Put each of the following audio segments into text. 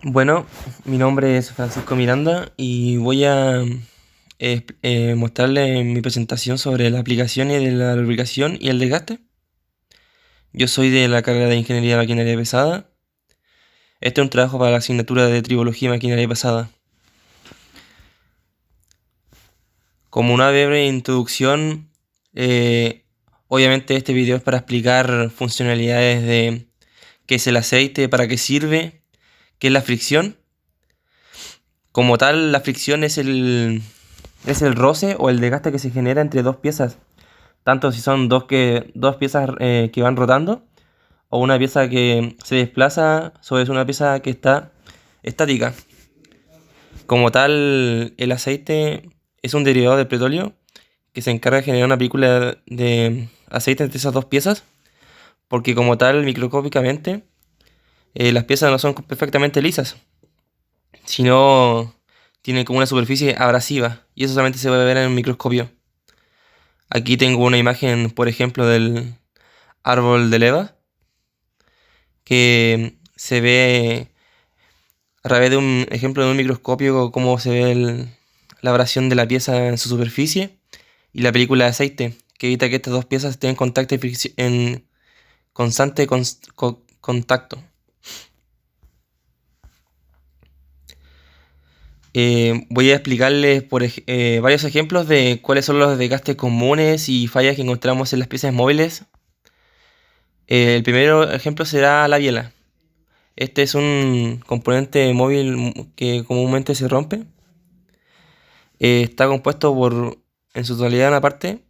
Bueno, mi nombre es Francisco Miranda y voy a mostrarle mi presentación sobre las aplicaciones de la lubricación y el desgaste. Yo soy de la carrera de Ingeniería de Maquinaria Pesada. Este es un trabajo para la asignatura de Tribología y Maquinaria Pesada. Como una breve introducción, eh, obviamente este video es para explicar funcionalidades de qué es el aceite, para qué sirve, qué es la fricción. Como tal, la fricción es el roce o el desgaste que se genera entre dos piezas, tanto si son dos piezas que van rotando o una pieza que se desplaza sobre una pieza que está estática. Como tal, el aceite es un derivado del petróleo que se encarga de generar una película de aceite entre esas dos piezas, porque como tal, microscópicamente, las piezas no son perfectamente lisas, sino tienen como una superficie abrasiva, y eso solamente se puede ver en un microscopio. Aquí tengo una imagen, por ejemplo, del árbol de leva, que se ve a través de un ejemplo de un microscopio cómo se ve la abrasión de la pieza en su superficie, y la película de aceite, que evita que estas dos piezas estén en contacto en constante contacto. Voy a explicarles varios ejemplos de cuáles son los desgastes comunes y fallas que encontramos en las piezas móviles. El primer ejemplo será la biela. Este es un componente móvil que comúnmente se rompe. Está compuesto por, en su totalidad, una parte,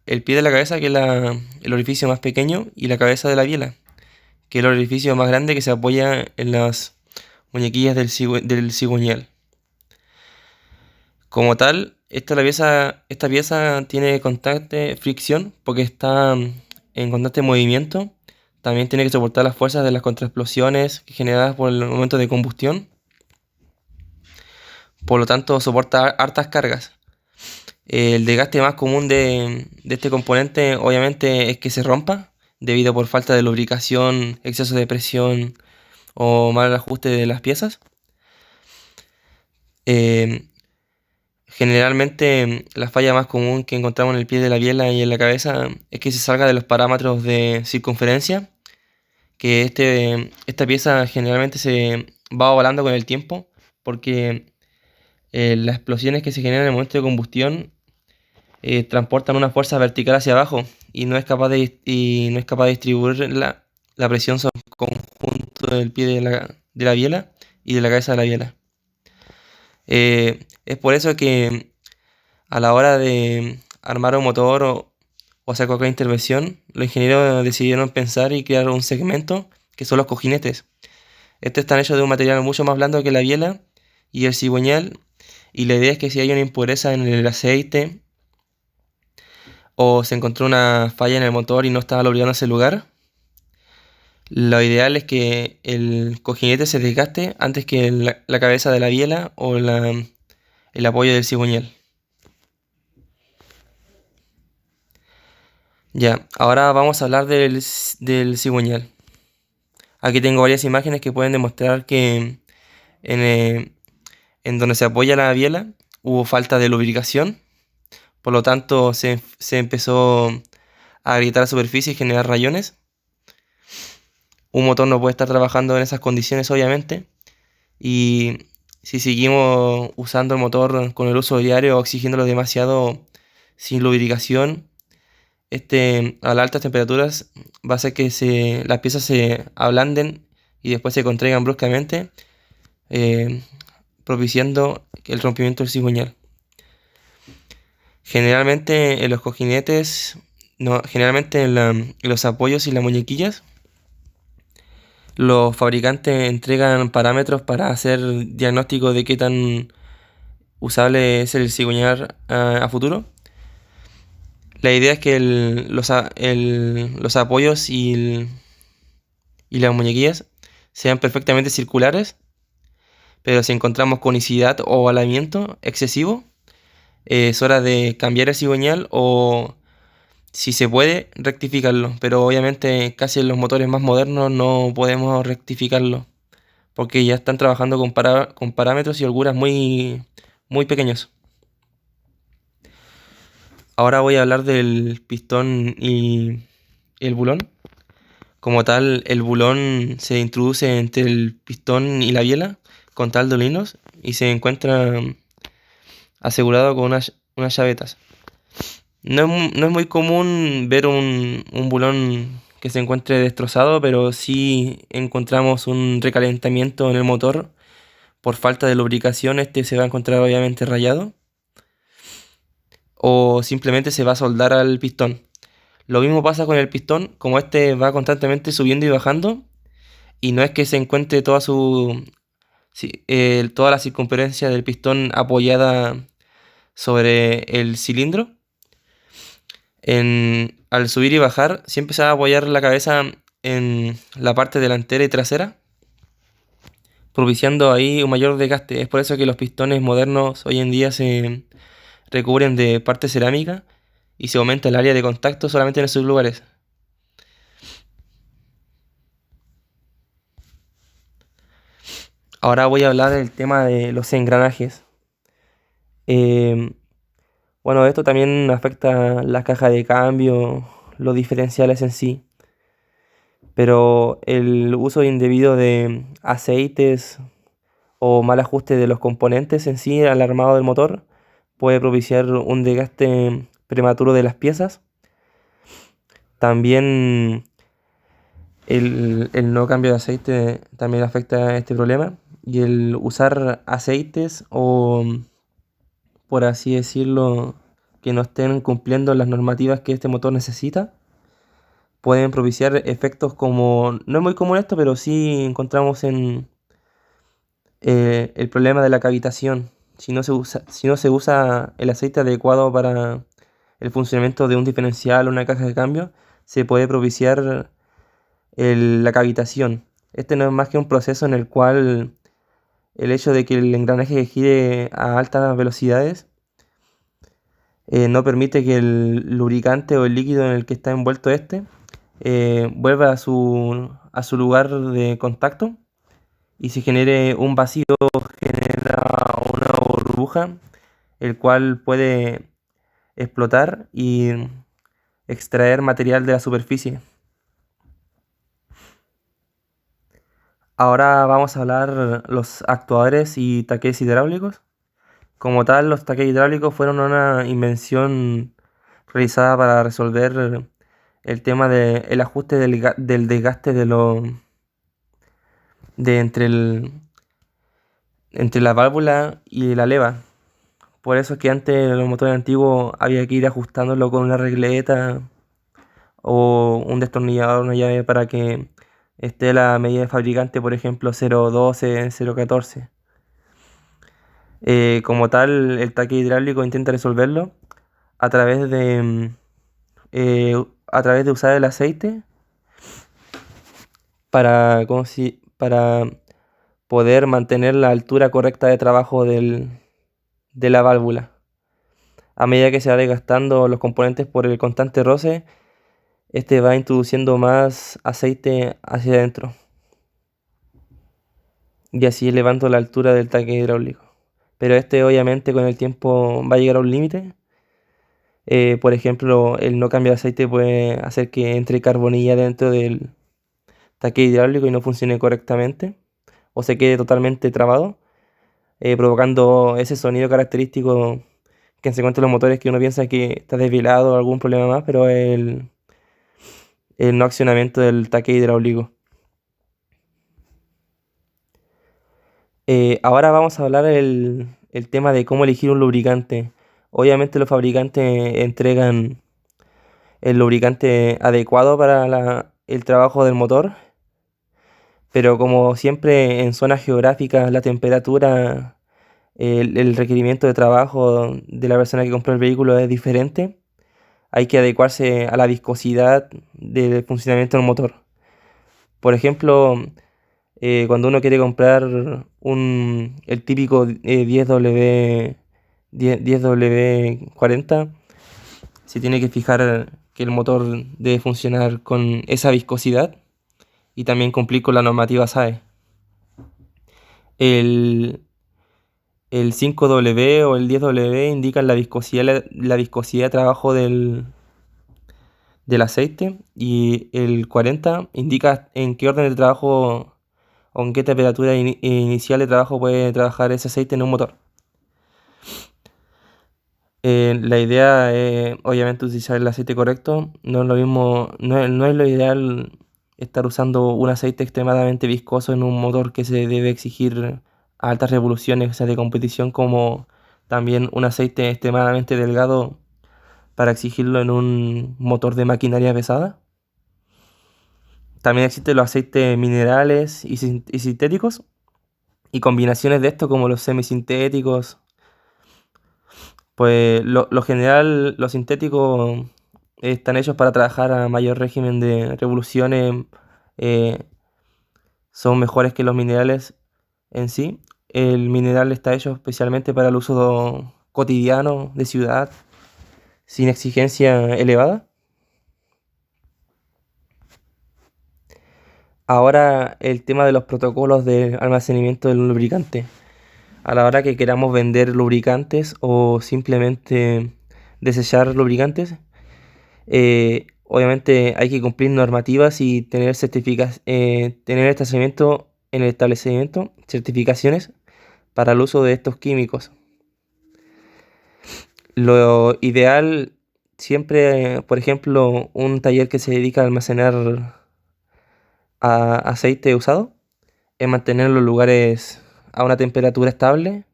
el pie de la cabeza, que es el orificio más pequeño, y la cabeza de la biela, que es el orificio más grande que se apoya en las muñequillas del cigüeñal. Como tal, esta pieza tiene constante fricción porque está en constante movimiento. También tiene que soportar las fuerzas de las contraexplosiones generadas por el momento de combustión. Por lo tanto, soporta hartas cargas. El desgaste más común de este componente obviamente es que se rompa debido por falta de lubricación, exceso de presión o mal ajuste de las piezas. Eh, Generalmente la falla más común que encontramos en el pie de la biela y en la cabeza es que se salga de los parámetros de circunferencia, que esta pieza generalmente se va ovalando con el tiempo porque las explosiones que se generan en el momento de combustión transportan una fuerza vertical hacia abajo y no es capaz de distribuir la presión sobre el conjunto del pie de la biela y de la cabeza de la biela. Es por eso que a la hora de armar un motor o hacer cualquier intervención, los ingenieros decidieron pensar y crear un segmento que son los cojinetes. Estos están hechos de un material mucho más blando que la biela y el cigüeñal, y la idea es que si hay una impureza en el aceite o se encontró una falla en el motor y no estaba lubricando ese lugar, lo ideal es que el cojinete se desgaste antes que la cabeza de la biela o el apoyo del cigüeñal. Ya, ahora vamos a hablar del cigüeñal. Aquí tengo varias imágenes que pueden demostrar que en, eh, en donde se apoya la biela hubo falta de lubricación, por lo tanto se empezó a agrietar la superficie y generar rayones. Un motor no puede estar trabajando en esas condiciones, obviamente, y si seguimos usando el motor con el uso diario o exigiéndolo demasiado sin lubricación, a las altas temperaturas va a hacer que las piezas se ablanden y después se contraigan bruscamente, eh, propiciando el rompimiento del cigüeñal. Generalmente en los cojinetes, no, generalmente en los apoyos y las muñequillas, los fabricantes entregan parámetros para hacer diagnóstico de qué tan usable es el cigüeñal a futuro. La idea es que los apoyos y las muñequillas sean perfectamente circulares, pero si encontramos conicidad o ovalamiento excesivo, es hora de cambiar el cigüeñal o, si se puede, rectificarlo. Pero obviamente casi en los motores más modernos no podemos rectificarlo porque ya están trabajando con parámetros y holguras muy, muy pequeños. Ahora voy a hablar del pistón y el bulón. Como tal, el bulón se introduce entre el pistón y la biela con tal de unirlos y se encuentra asegurado con unas llavetas. No es muy común ver un bulón que se encuentre destrozado, pero sí encontramos un recalentamiento en el motor. Por falta de lubricación, este se va a encontrar obviamente rayado o simplemente se va a soldar al pistón. Lo mismo pasa con el pistón, como este va constantemente subiendo y bajando, y no es que se encuentre toda la circunferencia del pistón apoyada sobre el cilindro. Al subir y bajar, siempre se va a apoyar la cabeza en la parte delantera y trasera, propiciando ahí un mayor desgaste. Es por eso que los pistones modernos hoy en día se recubren de parte cerámica y se aumenta el área de contacto solamente en esos lugares. Ahora voy a hablar del tema de los engranajes. Em, bueno, esto también afecta la caja de cambio, los diferenciales en sí, pero el uso indebido de aceites o mal ajuste de los componentes en sí al armado del motor puede propiciar un desgaste prematuro de las piezas. También el no cambio de aceite también afecta este problema. Y el usar aceites o, por así decirlo, que no estén cumpliendo las normativas que este motor necesita, pueden propiciar efectos como, no es muy común esto, pero sí encontramos en el problema de la cavitación. Si no se usa el aceite adecuado para el funcionamiento de un diferencial o una caja de cambio, se puede propiciar la cavitación. Este no es más que un proceso en el cual el hecho de que el engranaje gire a altas velocidades no permite que el lubricante o el líquido en el que está envuelto este vuelva a su lugar de contacto y se genere un vacío, genera una burbuja, el cual puede explotar y extraer material de la superficie. Ahora vamos a hablar los actuadores y taquetes hidráulicos. Como tal, los taquetes hidráulicos fueron una invención realizada para resolver el tema del ajuste del desgaste de entre la válvula y la leva. Por eso es que antes los motores antiguos había que ir ajustándolo con una regleta o un destornillador, una llave para que esté la medida de fabricante, por ejemplo 0,12, 0,14. Como tal, el taque hidráulico intenta resolverlo a través a través de usar el aceite para poder mantener la altura correcta de trabajo de la válvula. A medida que se va desgastando los componentes por el constante roce, este va introduciendo más aceite hacia adentro y así elevando la altura del tanque hidráulico. Pero este obviamente con el tiempo va a llegar a un límite. Por ejemplo, el no cambio de aceite puede hacer que entre carbonilla dentro del tanque hidráulico y no funcione correctamente o se quede totalmente trabado, provocando ese sonido característico que se encuentra en los motores que uno piensa que está desvielado o algún problema más, pero el no accionamiento del tanque hidráulico. Ahora vamos a hablar el tema de cómo elegir un lubricante. Obviamente los fabricantes entregan el lubricante adecuado para el trabajo del motor, pero como siempre en zonas geográficas la temperatura, el requerimiento de trabajo de la persona que compró el vehículo es diferente. Hay que adecuarse a la viscosidad del funcionamiento del motor. Por ejemplo, cuando uno quiere comprar el típico 10W40, se tiene que fijar que el motor debe funcionar con esa viscosidad y también cumplir con la normativa SAE. El, el 5W o el 10W indican la viscosidad de trabajo del aceite, y el 40 indica en qué orden de trabajo o en qué temperatura inicial de trabajo puede trabajar ese aceite en un motor. La idea es obviamente utilizar el aceite correcto. No es lo mismo, no es lo ideal estar usando un aceite extremadamente viscoso en un motor que se debe exigir a altas revoluciones, o sea, de competición, como también un aceite extremadamente delgado para exigirlo en un motor de maquinaria pesada. También existen los aceites minerales y sintéticos, y combinaciones de estos como los semisintéticos. Pues lo general, los sintéticos están hechos para trabajar a mayor régimen de revoluciones, eh, son mejores que los minerales en sí. El mineral está hecho especialmente para el uso cotidiano de ciudad, sin exigencia elevada. Ahora el tema de los protocolos de almacenamiento del lubricante. A la hora que queramos vender lubricantes o simplemente desechar lubricantes, obviamente hay que cumplir normativas y tener tener estacionamiento en el establecimiento, certificaciones para el uso de estos químicos. Lo ideal siempre, por ejemplo, un taller que se dedica a almacenar aceite usado, es mantener los lugares a una temperatura estable,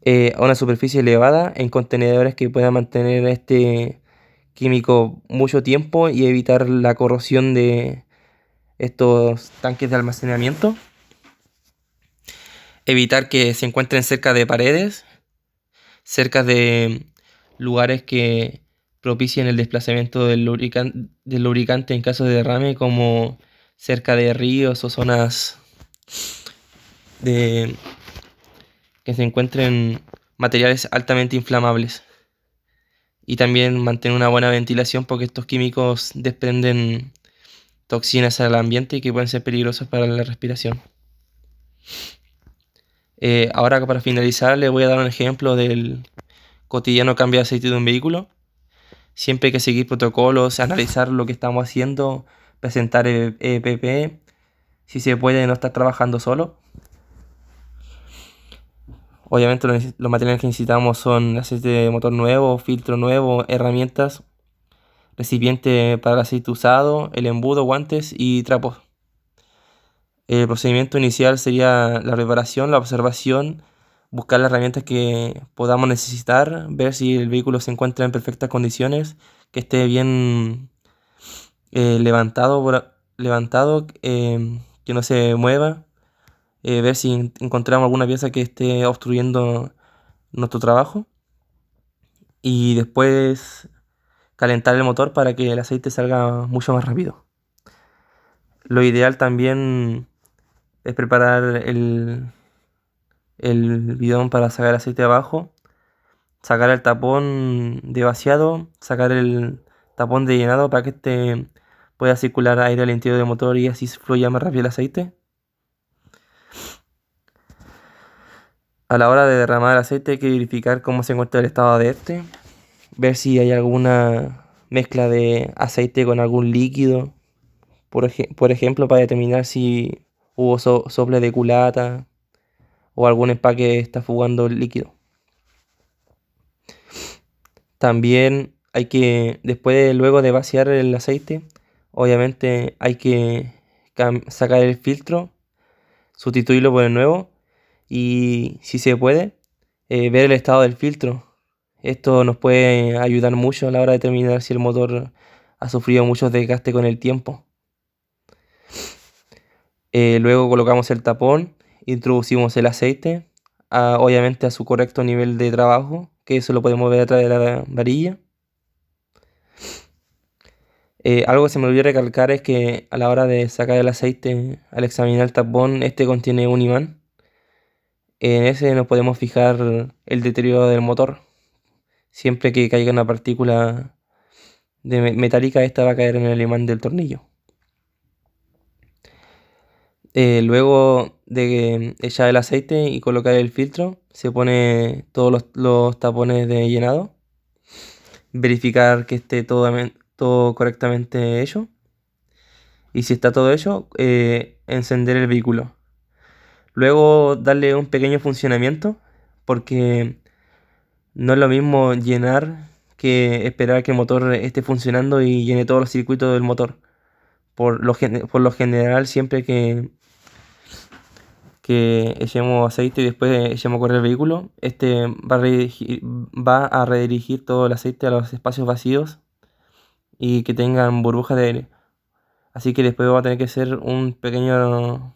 a una superficie elevada, en contenedores que puedan mantener este químico mucho tiempo y evitar la corrosión de estos tanques de almacenamiento. Evitar que se encuentren cerca de paredes, cerca de lugares que propicien el desplazamiento del lubricante en caso de derrame, como cerca de ríos o zonas de que se encuentren materiales altamente inflamables. Y también mantener una buena ventilación, porque estos químicos desprenden toxinas al ambiente y que pueden ser peligrosos para la respiración. Ahora, para finalizar, les voy a dar un ejemplo del cotidiano cambio de aceite de un vehículo. Siempre hay que seguir protocolos, analizar lo que estamos haciendo, presentar EPP, si se puede no estar trabajando solo. Obviamente los materiales que necesitamos son aceite de motor nuevo, filtro nuevo, herramientas, recipiente para el aceite usado, el embudo, guantes y trapos. El procedimiento inicial sería la preparación, la observación, buscar las herramientas que podamos necesitar, ver si el vehículo se encuentra en perfectas condiciones, que esté bien levantado, que no se mueva, ver si encontramos alguna pieza que esté obstruyendo nuestro trabajo, y después calentar el motor para que el aceite salga mucho más rápido. Lo ideal también es preparar el bidón para sacar aceite abajo, sacar el tapón de vaciado, sacar el tapón de llenado para que pueda circular aire al interior del motor y así fluya más rápido el aceite. A la hora de derramar el aceite hay que verificar cómo se encuentra el estado de este, ver si hay alguna mezcla de aceite con algún líquido, por ejemplo, para determinar si hubo sople de culata o algún empaque está fugando el líquido. También luego de vaciar el aceite, obviamente hay que sacar el filtro, sustituirlo por el nuevo, y si se puede, ver el estado del filtro. Esto nos puede ayudar mucho a la hora de determinar si el motor ha sufrido mucho desgaste con el tiempo. Luego colocamos el tapón, introducimos el aceite, obviamente a su correcto nivel de trabajo, que eso lo podemos ver a través de la varilla. Algo que se me olvidó recalcar es que a la hora de sacar el aceite, al examinar el tapón, este contiene un imán. En ese nos podemos fijar el deterioro del motor. Siempre que caiga una partícula metálica, esta va a caer en el imán del tornillo. Luego de echar el aceite y colocar el filtro, se pone todos los tapones de llenado, verificar que esté todo correctamente hecho. Y si está todo hecho, encender el vehículo. Luego darle un pequeño funcionamiento, porque no es lo mismo llenar que esperar que el motor esté funcionando y llene todos los circuitos del motor. Por lo general, siempre que echemos aceite y después echemos a correr el vehículo, este va a redirigir todo el aceite a los espacios vacíos y que tengan burbujas de aire. Así que después vamos a tener que hacer un pequeño...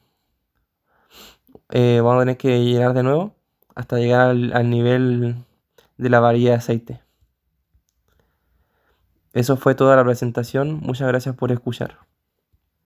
vamos a tener que llenar de nuevo hasta llegar al nivel de la varilla de aceite. Eso fue toda la presentación. Muchas gracias por escuchar.